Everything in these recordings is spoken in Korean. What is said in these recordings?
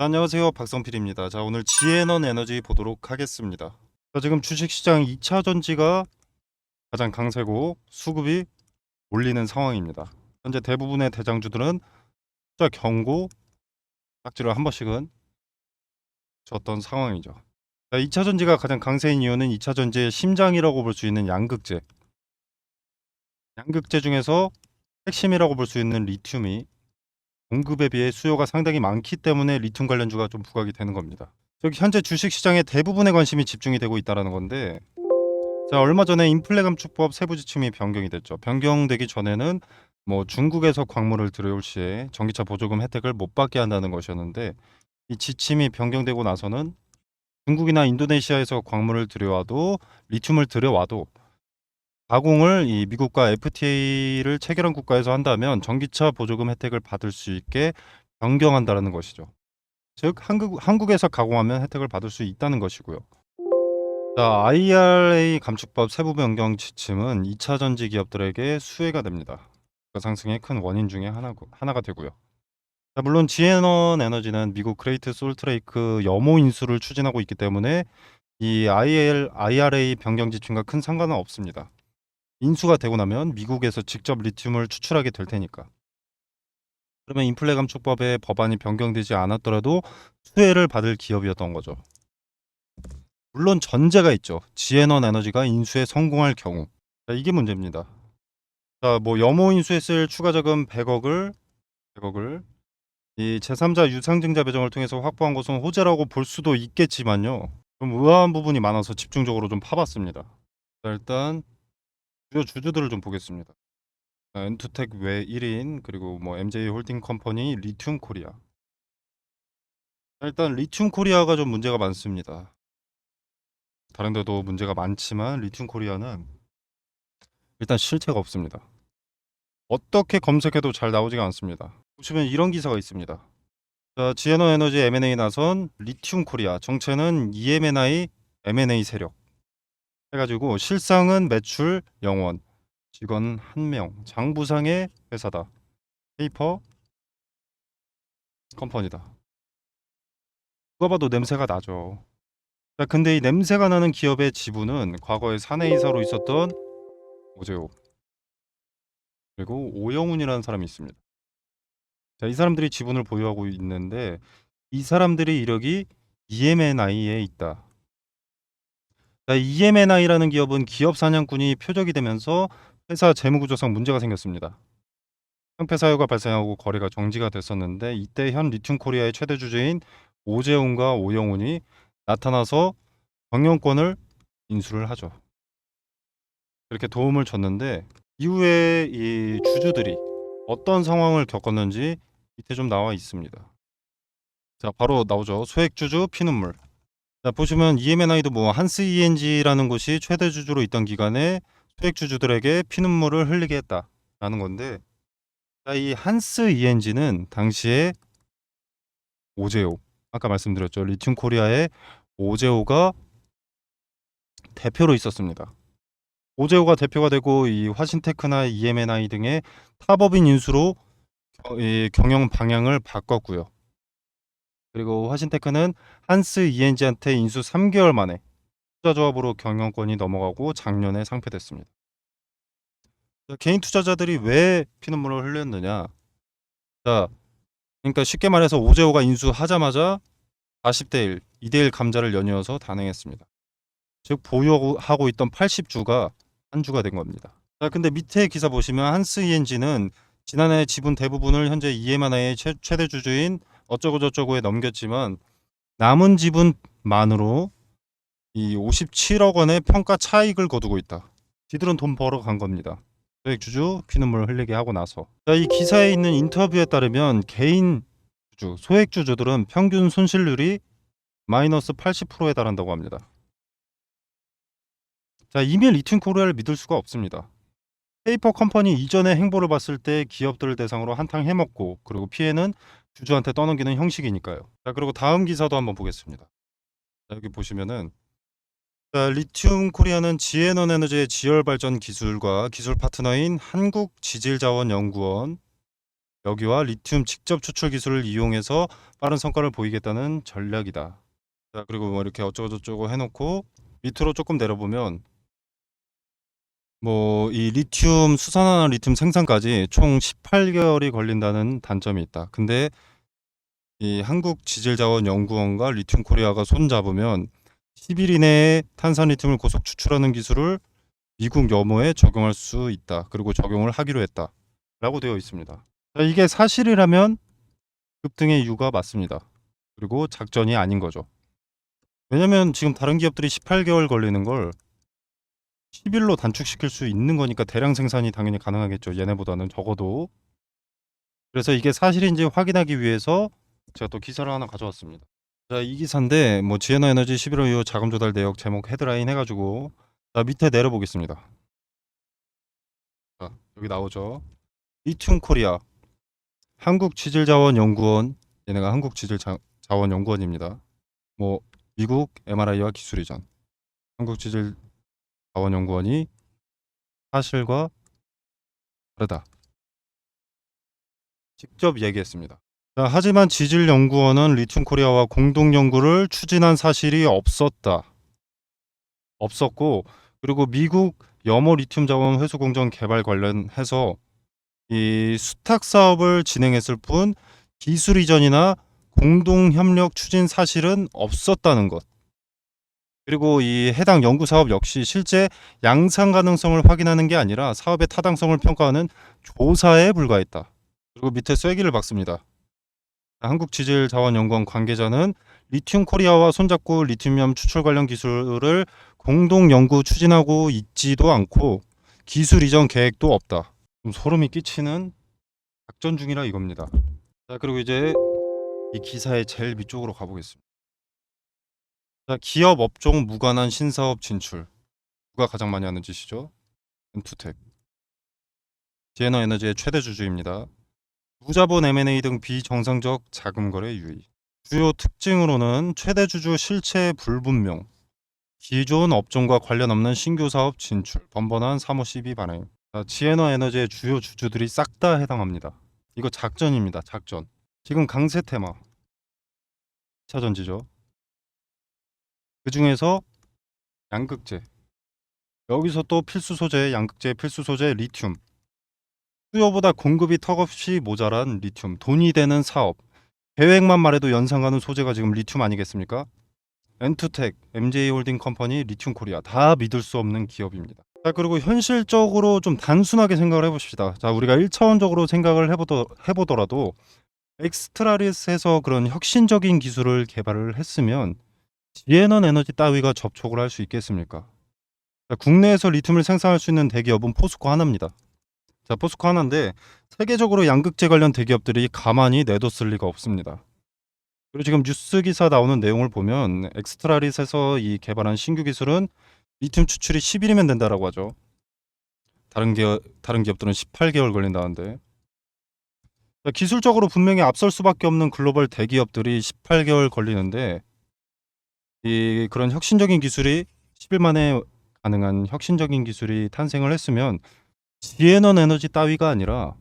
안녕하세요. 박성필입니다. 자, 오늘 지에넌 에너지 보도록 하겠습니다. 자, 지금 주식시장 2차 전지가 가장 강세고 수급이 몰리는 상황입니다. 현재 대부분의 대장주들은 투자 경고 딱지를 한 번씩은 줬던 상황이죠. 자, 2차 전지가 가장 강세인 이유는 2차 전지의 심장이라고 볼 수 있는 양극재. 양극재 중에서 핵심이라고 볼 수 있는 리튬이 공급에 비해 수요가 상당히 많기 때문에 리튬 관련주가 좀 부각이 되는 겁니다. 저기 현재 주식시장에 대부분의 관심이 집중이 되고 있다는 건데, 자, 얼마 전에 인플레 감축법 세부 지침이 변경이 됐죠. 변경되기 전에는 뭐 중국에서 광물을 들여올 시에 전기차 보조금 혜택을 못 받게 한다는 것이었는데, 이 지침이 변경되고 나서는 중국이나 인도네시아에서 광물을 들여와도 리튬을 들여와도 가공을 이 미국과 FTA를 체결한 국가에서 한다면 전기차 보조금 혜택을 받을 수 있게 변경한다는 것이죠. 즉 한국에서 가공하면 혜택을 받을 수 있다는 것이고요. 자, IRA 감축법 세부 변경 지침은 2차 전지 기업들에게 수혜가 됩니다. 그 상승의 큰 원인 중에 하나가 되고요. 자, 물론 지에넌 에너지는 미국 그레이트 솔트레이크 염호 인수를 추진하고 있기 때문에 이 IRA 변경 지침과 큰 상관은 없습니다. 인수가 되고 나면 미국에서 직접 리튬을 추출하게 될 테니까. 그러면 인플레 감축법의 법안이 변경되지 않았더라도 수혜를 받을 기업이었던 거죠. 물론 전제가 있죠. 지에넌 에너지가 인수에 성공할 경우. 자, 이게 문제입니다. 자, 뭐 염호 인수에 쓸 추가 자금 100억을 이 제3자 유상증자 배정을 통해서 확보한 것은 호재라고 볼 수도 있겠지만요. 좀 의아한 부분이 많아서 집중적으로 좀 파봤습니다. 자, 일단 주주들을 좀 보겠습니다. 엔투텍 외 1인 그리고 뭐 MJ 홀딩 컴퍼니 리튬 코리아. 일단 리튬 코리아가 좀 문제가 많습니다. 다른 데도 문제가 많지만 리튬 코리아는 일단 실체가 없습니다. 어떻게 검색해도 잘 나오지가 않습니다. 보시면 이런 기사가 있습니다. 자, 지에넌 에너지 M&A 나선 리튬 코리아, 정체는 EMNI M&A 세력 해가지고 실상은 매출 0원, 직원 1명, 장부상의 회사다. 페이퍼 컴퍼니다. 누가 봐도 냄새가 나죠. 자, 근데 이 냄새가 나는 기업의 지분은 과거에 사내이사로 있었던 오재호 그리고 오영훈이라는 사람이 있습니다. 자, 이 사람들이 지분을 보유하고 있는데 이 사람들의 이력이 EMNI에 있다. 자, EMNI라는 기업은 기업 사냥꾼이 표적이 되면서 회사 재무구조상 문제가 생겼습니다. 상폐 사유가 발생하고 거래가 정지가 됐었는데 이때 현 리튬 코리아의 최대 주주인 오재훈과 오영훈이 나타나서 경영권을 인수를 하죠. 그렇게 도움을 줬는데 이후에 이 주주들이 어떤 상황을 겪었는지 밑에 좀 나와 있습니다. 자, 바로 나오죠. 소액주주 피눈물. 자, 보시면 EMNI도 뭐 한스 ENG라는 곳이 최대 주주로 있던 기간에 소액주주들에게 피눈물을 흘리게 했다라는 건데, 자, 이 한스 ENG는 당시에 오재호, 아까 말씀드렸죠. 리튬 코리아의 오재호가 대표로 있었습니다. 오재호가 대표가 되고 이 화신테크나 EMNI 등의 타법인 인수로 이 경영 방향을 바꿨고요. 그리고 화신테크는 한스 ENG한테 인수 3개월 만에 투자조합으로 경영권이 넘어가고 작년에 상폐됐습니다. 개인 투자자들이 왜 피눈물을 흘렸느냐? 자, 그러니까 쉽게 말해서 오재호가 인수하자마자 40대 1, 2대 1 감자를 연이어서 단행했습니다. 즉 보유하고 있던 80주가 한 주가 된 겁니다. 자, 근데 밑에 기사 보시면 한스 ENG는 지난해 지분 대부분을 현재 EMNI의 최대 주주인 어쩌고저쩌고에 넘겼지만 남은 지분만으로 이 57억 원의 평가 차익을 거두고 있다. 지들은 돈 벌어 간 겁니다. 소액주주 피눈물 흘리게 하고 나서. 자, 이 기사에 있는 인터뷰에 따르면 개인 주주, 소액주주들은 평균 손실률이 마이너스 80%에 달한다고 합니다. 자, 이미 리튬 코리아를 믿을 수가 없습니다. 페이퍼 컴퍼니 이전의 행보를 봤을 때 기업들을 대상으로 한탕 해먹고 그리고 피해는 주주한테 떠넘기는 형식이니까요. 자, 그리고 다음 기사도 한번 보겠습니다. 자, 여기 보시면은 자, 리튬 코리아는 지에넌 에너지의 지열 발전 기술과 기술 파트너인 한국지질자원연구원 여기와 리튬 직접 추출 기술을 이용해서 빠른 성과를 보이겠다는 전략이다. 자, 그리고 뭐 이렇게 어쩌고저쩌고 해놓고 밑으로 조금 내려보면 뭐 이 리튬 수산화나 리튬 생산까지 총 18개월이 걸린다는 단점이 있다. 근데 이 한국지질자원연구원과 리튬코리아가 손잡으면 10일 이내에 탄산리튬을 고속 추출하는 기술을 미국 염호에 적용할 수 있다. 그리고 적용을 하기로 했다. 라고 되어 있습니다. 자, 이게 사실이라면 급등의 이유가 맞습니다. 그리고 작전이 아닌 거죠. 왜냐면 지금 다른 기업들이 18개월 걸리는 걸 10일로 단축시킬 수 있는 거니까 대량 생산이 당연히 가능하겠죠. 얘네보다는 적어도. 그래서 이게 사실인지 확인하기 위해서 제가 또 기사를 하나 가져왔습니다. 자, 이 기사인데 뭐 지에너 에너지 11월 이후 자금 조달 내역 제목 헤드라인 해가지고 자, 밑에 내려보겠습니다. 자, 여기 나오죠. 리튬 코리아 한국지질자원연구원, 얘네가 한국지질자원연구원입니다. 뭐 미국 MRI와 기술 이전, 한국지질자원연구원이 사실과 다르다. 직접 얘기했습니다. 자, 하지만 지질연구원은 리튬 코리아와 공동 연구를 추진한 사실이 없었고, 그리고 미국 염호 리튬 자원 회수 공정 개발 관련해서 이 수탁 사업을 진행했을 뿐 기술 이전이나 공동 협력 추진 사실은 없었다는 것. 그리고 이 해당 연구 사업 역시 실제 양산 가능성을 확인하는 게 아니라 사업의 타당성을 평가하는 조사에 불과했다. 그리고 밑에 쐐기를 박습니다. 한국지질자원연구원 관계자는 리튬 코리아와 손잡고 리튬이온 추출 관련 기술을 공동 연구 추진하고 있지도 않고 기술 이전 계획도 없다. 좀 소름이 끼치는 작전 중이라 이겁니다. 자, 그리고 이제 이 기사의 제일 밑쪽으로 가보겠습니다. 자, 기업 업종 무관한 신사업 진출. 누가 가장 많이 하는 짓이죠? 엔투텍. 지에너 에너지의 최대 주주입니다. 무자본 M&A 등 비정상적 자금 거래 유의. 주요 특징으로는 최대 주주 실체 불분명, 기존 업종과 관련 없는 신규 사업 진출, 번번한 사모 시비 발행. 지에너 에너지의 주요 주주들이 싹 다 해당합니다. 이거 작전입니다. 작전. 지금 강세 테마 2차 전지죠. 그 중에서 양극재. 여기서 또 필수 소재, 양극재 필수 소재 리튬. 수요보다 공급이 턱없이 모자란 리튬. 돈이 되는 사업. 계획만 말해도 연상 가는 소재가 지금 리튬 아니겠습니까? 엔투텍, MJ홀딩 컴퍼니, 리튬 코리아 다 믿을 수 없는 기업입니다. 자, 그리고 현실적으로 좀 단순하게 생각을 해봅시다. 자, 우리가 1차원적으로 생각을 해보더라도 엑스트라리스에서 그런 혁신적인 기술을 개발을 했으면 지에넌 에너지 따위가 접촉을 할 수 있겠습니까? 자, 국내에서 리튬을 생산할 수 있는 대기업은 포스코 하나입니다. 자, 포스코 하나인데 세계적으로 양극재 관련 대기업들이 가만히 내뒀을 리가 없습니다. 그리고 지금 뉴스 기사 나오는 내용을 보면 엑스트라릿에서 이 개발한 신규 기술은 리튬 추출이 10일이면 된다라고 하죠. 다른 기업들은 18개월 걸린다는데. 자, 기술적으로 분명히 앞설 수밖에 없는 글로벌 대기업들이 18개월 걸리는데 이 그런 혁신적인 기술이 10일 만에 가능한 혁신적인 기술이 탄생을 했으면 지에넌 에너지 따위가 아니라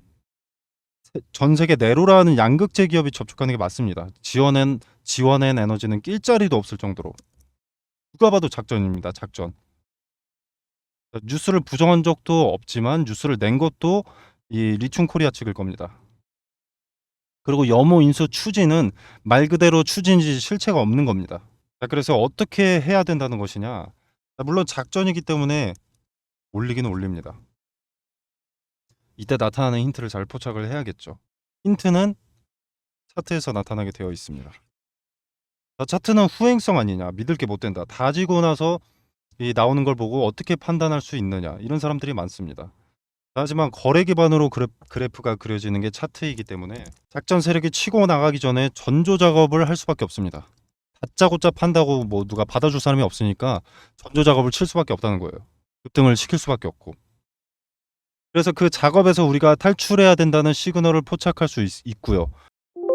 전 세계 네로라는 양극재 기업이 접촉하는 게 맞습니다. 지원엔 에너지는 낄 자리도 없을 정도로. 누가 봐도 작전입니다. 작전. 뉴스를 부정한 적도 없지만 뉴스를 낸 것도 이 리튬 코리아 측일 겁니다. 그리고 염호 인수 추진은 말 그대로 추진이지 실체가 없는 겁니다. 자, 그래서 어떻게 해야 된다는 것이냐? 자, 물론 작전이기 때문에 올리기는 올립니다. 이때 나타나는 힌트를 잘 포착을 해야겠죠. 힌트는 차트에서 나타나게 되어 있습니다. 자, 차트는 후행성 아니냐, 믿을 게 못 된다. 다지고 나서 이 나오는 걸 보고 어떻게 판단할 수 있느냐, 이런 사람들이 많습니다. 하지만 거래 기반으로 그래프가 그려지는 게 차트이기 때문에 작전 세력이 치고 나가기 전에 전조 작업을 할 수밖에 없습니다. 다짜고짜 판다고 뭐 누가 받아줄 사람이 없으니까 전조 작업을 칠 수밖에 없다는 거예요. 급등을 시킬 수밖에 없고. 그래서 그 작업에서 우리가 탈출해야 된다는 시그널을 포착할 수 있고요.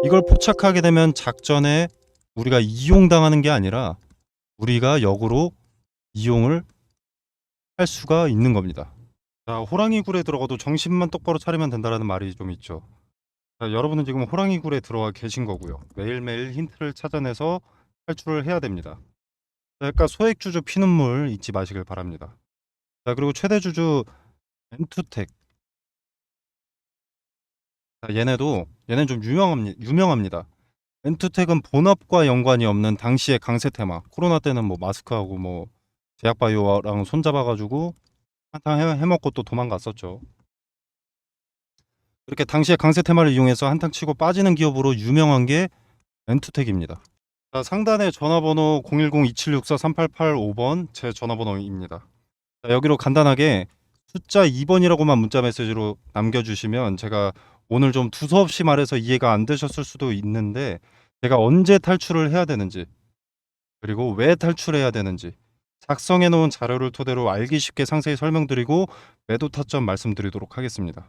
이걸 포착하게 되면 작전에 우리가 이용당하는 게 아니라 우리가 역으로 이용을 할 수가 있는 겁니다. 자, 호랑이 굴에 들어가도 정신만 똑바로 차리면 된다라는 말이 좀 있죠. 자, 여러분은 지금 호랑이 굴에 들어와 계신 거고요. 매일매일 힌트를 찾아내서 탈출을 해야 됩니다. 자, 그러니까 소액주주 피눈물 잊지 마시길 바랍니다. 자, 그리고 최대주주 엔투텍. 자, 얘는 좀 유명합니다. 엔투텍은 본업과 연관이 없는 당시의 강세 테마. 코로나 때는 뭐 마스크하고 뭐 제약바이오랑 손잡아가지고 한탕 해먹고 또 도망갔었죠. 이렇게 당시의 강세 테마를 이용해서 한탕 치고 빠지는 기업으로 유명한 게 엔투텍입니다. 자, 상단에 전화번호 010-2764-3885번 제 전화번호입니다. 자, 여기로 간단하게 숫자 2번이라고만 문자 메시지로 남겨주시면 제가 오늘 좀 두서없이 말해서 이해가 안 되셨을 수도 있는데 제가 언제 탈출을 해야 되는지 그리고 왜 탈출해야 되는지 작성해 놓은 자료를 토대로 알기 쉽게 상세히 설명드리고 매도 타점 말씀드리도록 하겠습니다.